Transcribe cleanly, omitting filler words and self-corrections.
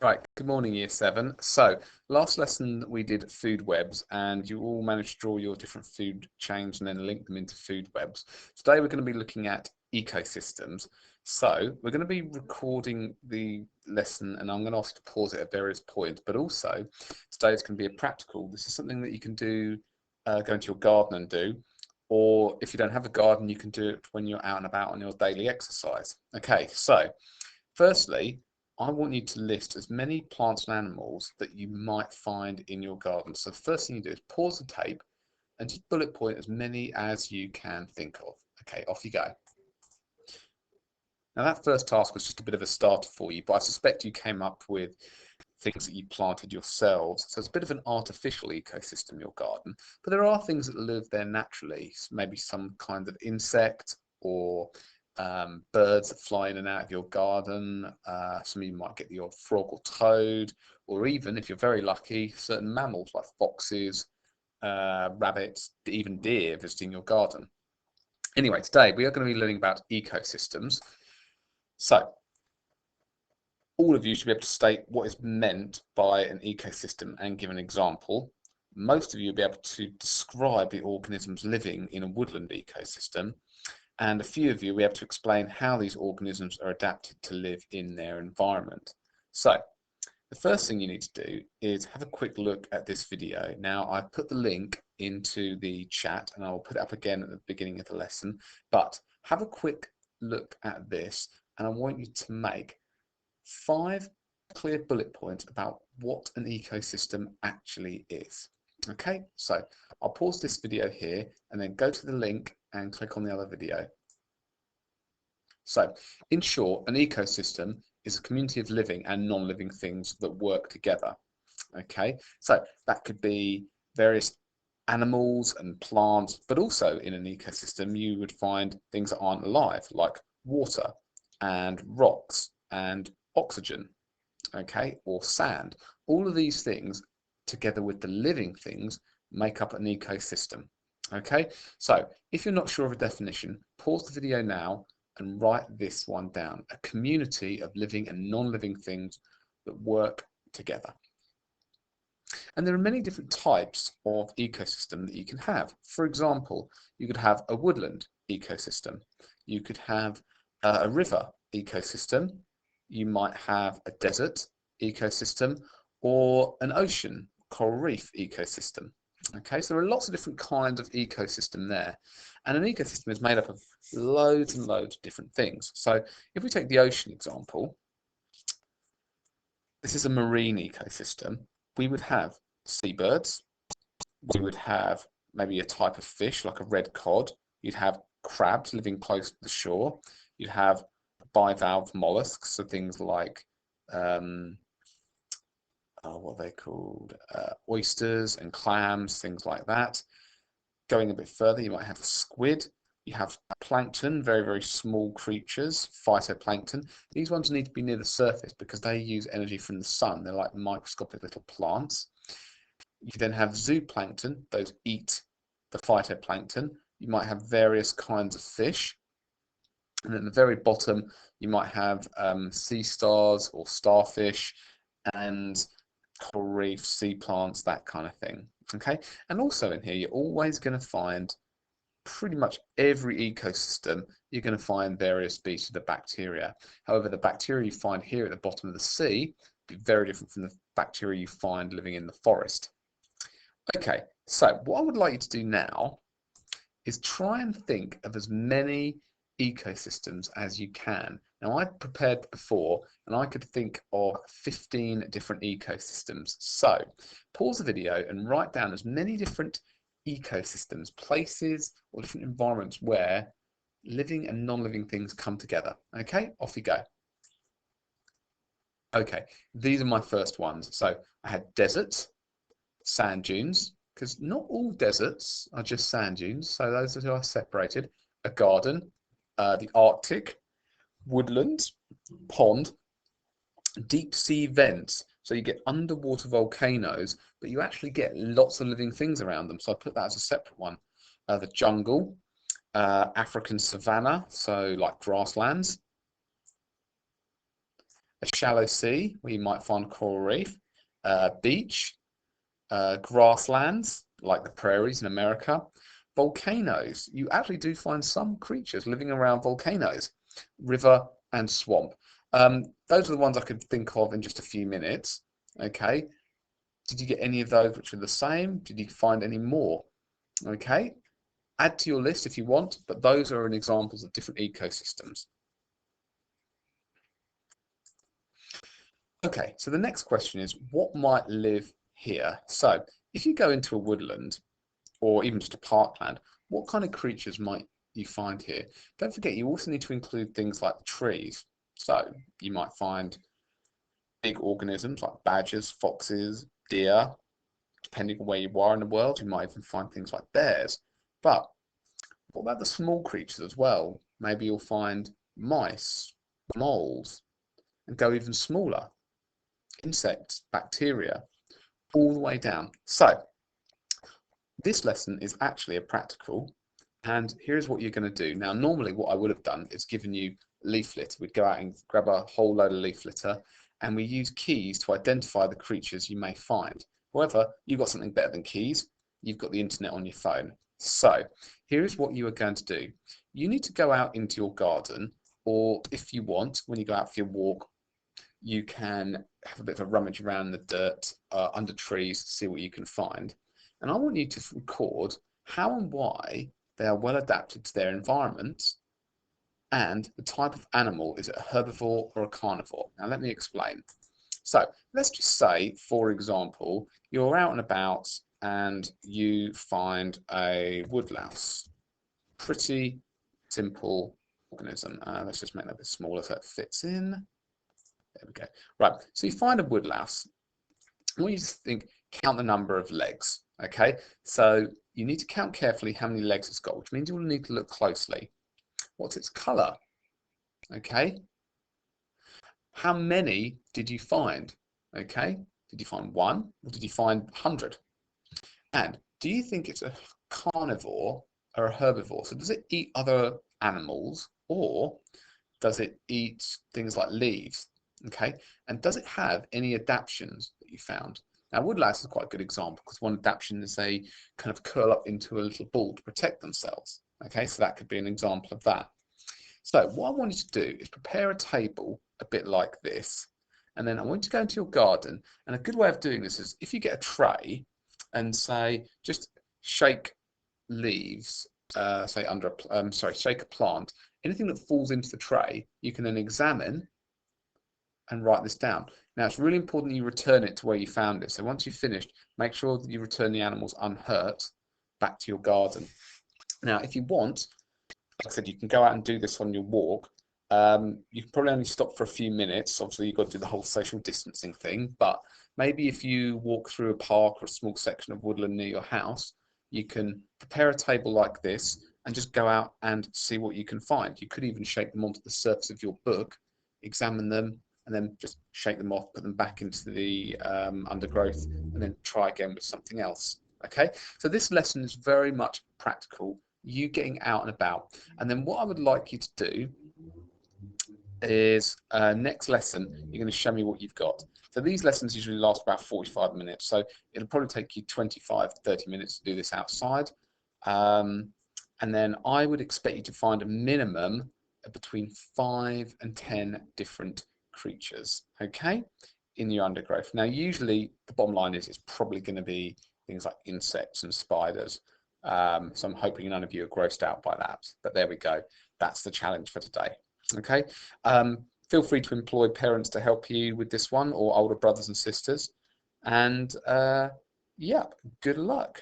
Right, good morning, Year 7. So, last lesson we did food webs, and you all managed to draw your different food chains and then link them into food webs. Today we're going to be looking at ecosystems. So, we're going to be recording the lesson, and I'm going to ask you to pause it at various points, but also today it's going to be a practical. This is something that you can do, go into your garden and do, or if you don't have a garden, you can do it when you're out and about on your daily exercise. Okay, so firstly, I want you to list as many plants and animals that you might find in your garden. So the first thing you do is pause the tape and just bullet point as many as you can think of. Okay, off you go. Now that first task was just a bit of a starter for you, but I suspect you came up with things that you planted yourselves. So it's a bit of an artificial ecosystem, your garden, but there are things that live there naturally, maybe some kind of insect or birds that fly in and out of your garden. Some of you might get the odd frog or toad, or even, if you're very lucky, certain mammals like foxes, rabbits, even deer visiting your garden. Anyway, today we are going to be learning about ecosystems. So, all of you should be able to state what is meant by an ecosystem and give an example. Most of you will be able to describe the organisms living in a woodland ecosystem, and a few of you will be able to explain how these organisms are adapted to live in their environment. So, the first thing you need to do is have a quick look at this video. Now, I've put the link into the chat, and I will put it up again at the beginning of the lesson, but have a quick look at this, and I want you to make 5 clear bullet points about what an ecosystem actually is. Okay, so I'll pause this video here and then go to the link and click on the other video. So, in short, an ecosystem is a community of living and non-living things that work together. Okay, so that could be various animals and plants, but also in an ecosystem you would find things that aren't alive, like water and rocks and oxygen, okay, or sand. All of these things, together with the living things, make up an ecosystem. Okay, so if you're not sure of a definition, pause the video now and write this one down: a community of living and non-living things that work together. And there are many different types of ecosystem that you can have. For example, you could have a woodland ecosystem. You could have a river ecosystem. You might have a desert ecosystem or an ocean, coral reef ecosystem. Okay, so there are lots of different kinds of ecosystem there. And an ecosystem is made up of loads and loads of different things. So if we take the ocean example, this is a marine ecosystem. We would have seabirds, we would have maybe a type of fish like a red cod, you'd have crabs living close to the shore, you'd have bivalve mollusks, so things like what are they called? Oysters and clams, things like that. Going a bit further, you might have a squid. You have plankton, very, very small creatures, phytoplankton. These ones need to be near the surface because they use energy from the sun. They're like microscopic little plants. You then have zooplankton, those eat the phytoplankton. You might have various kinds of fish. And at the very bottom, you might have sea stars or starfish and coral reefs, sea plants, that kind of thing. Okay, and also in here, you're always going to find pretty much every ecosystem, you're going to find various species of bacteria. However, the bacteria you find here at the bottom of the sea be very different from the bacteria you find living in the forest. Okay, so what I would like you to do now is try and think of as many ecosystems as you can. Now, I prepared before and I could think of 15 different ecosystems. So pause the video and write down as many different ecosystems, places or different environments where living and non-living things come together. Okay, off you go. Okay, these are my first ones. So I had deserts, sand dunes, because not all deserts are just sand dunes, so those are separated. A garden, the Arctic, woodlands, pond, deep sea vents. So you get underwater volcanoes, but you actually get lots of living things around them. So I put that as a separate one. The jungle, African savanna, so like grasslands, a shallow sea where you might find coral reef, beach, grasslands like the prairies in America, volcanoes. You actually do find some creatures living around volcanoes, river and swamp. Those are the ones I could think of in just a few minutes. Okay. Did you get any of those which are the same? Did you find any more? Okay. Add to your list if you want, but those are examples of different ecosystems. Okay, so the next question is, what might live here? So if you go into a woodland or even just a parkland, what kind of creatures might you find here? Don't forget, you also need to include things like trees. So you might find big organisms like badgers, foxes, deer. Depending on where you are in the world, you might even find things like bears. But what about the small creatures as well? Maybe you'll find mice, moles, and go even smaller. Insects, bacteria, all the way down. So this lesson is actually a practical, and here's what you're going to do. Now, normally what I would have done is given you a leaflet. We'd go out and grab a whole load of leaf litter, and we use keys to identify the creatures you may find. However, you've got something better than keys. You've got the internet on your phone. So here's what you are going to do. You need to go out into your garden, or if you want, when you go out for your walk, you can have a bit of a rummage around the dirt under trees to see what you can find. And I want you to record how and why they are well adapted to their environment and the type of animal. Is it a herbivore or a carnivore? Now let me explain. So let's just say, for example, you're out and about and you find a woodlouse. Pretty simple organism. Let's just make that a bit smaller so it fits in. There we go. Right, so you find a woodlouse. I want you to think, count the number of legs. Okay, so you need to count carefully how many legs it's got, which means you will need to look closely. What's its colour? Okay. How many did you find? Okay. Did you find one or did you find 100? And do you think it's a carnivore or a herbivore? So does it eat other animals or does it eat things like leaves? Okay. And does it have any adaptations that you found? Now, woodlouse is quite a good example because one adaptation is they kind of curl up into a little ball to protect themselves. Okay, so that could be an example of that. So what I want you to do is prepare a table a bit like this, and then I want you to go into your garden. And a good way of doing this is if you get a tray and say just shake leaves, say under shake a plant. Anything that falls into the tray, you can then examine and write this down. Now, it's really important you return it to where you found it. So once you've finished, make sure that you return the animals unhurt back to your garden. Now, if you want, like I said, you can go out and do this on your walk. You can probably only stop for a few minutes. Obviously, you've got to do the whole social distancing thing. But maybe if you walk through a park or a small section of woodland near your house, you can prepare a table like this and just go out and see what you can find. You could even shake them onto the surface of your book, examine them, and then just shake them off, put them back into the undergrowth, and then try again with something else. Okay, so this lesson is very much practical, you getting out and about. And then what I would like you to do is next lesson, you're going to show me what you've got. So these lessons usually last about 45 minutes. So it'll probably take you 25 to 30 minutes to do this outside. And then I would expect you to find a minimum of between 5 and 10 different creatures, okay, in your undergrowth. Now, usually the bottom line is it's probably going to be things like insects and spiders. So I'm hoping none of you are grossed out by that. But there we go. That's the challenge for today. Okay. Feel free to employ parents to help you with this one or older brothers and sisters. And yeah, good luck.